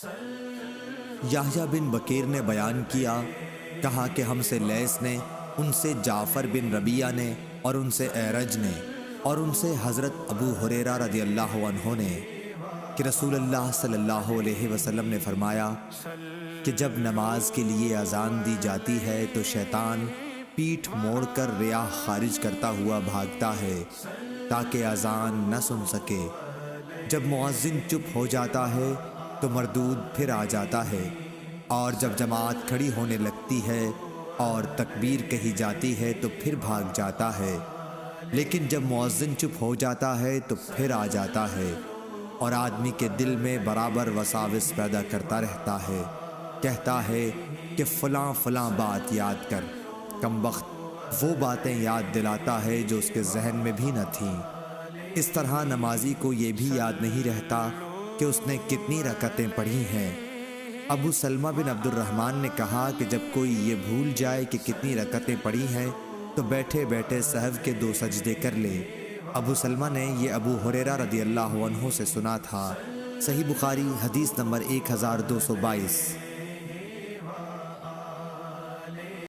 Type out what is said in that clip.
یحییٰ بن بکیر نے بیان کیا، کہا کہ ہم سے لیث نے، ان سے جعفر بن ربیعہ نے، اور ان سے اعرج نے، اور ان سے حضرت ابو ہریرہ رضی اللہ عنہ نے کہ رسول اللہ صلی اللہ علیہ وسلم نے فرمایا کہ جب نماز کے لیے اذان دی جاتی ہے تو شیطان پیٹھ موڑ کر ریاح خارج کرتا ہوا بھاگتا ہے تاکہ اذان نہ سن سکے۔ جب مؤذن چپ ہو جاتا ہے تو مردود پھر آ جاتا ہے، اور جب جماعت کھڑی ہونے لگتی ہے اور تکبیر کہی جاتی ہے تو پھر بھاگ جاتا ہے، لیکن جب مؤذن چپ ہو جاتا ہے تو پھر آ جاتا ہے، اور آدمی کے دل میں برابر وساوس پیدا کرتا رہتا ہے، کہتا ہے کہ فلاں فلاں بات یاد کر، کمبخت وہ باتیں یاد دلاتا ہے جو اس کے ذہن میں بھی نہ تھیں۔ اس طرح نمازی کو یہ بھی یاد نہیں رہتا کہ اس نے کتنی رکعتیں پڑھی ہیں۔ ابو سلمہ بن عبد الرحمن نے کہا کہ جب کوئی یہ بھول جائے کہ کتنی رکعتیں پڑھی ہیں تو بیٹھے بیٹھے سہو کے 2 سجدے کر لے۔ ابو سلمہ نے یہ ابو ہریرہ رضی اللہ عنہ سے سنا تھا۔ صحیح بخاری حدیث نمبر 1222۔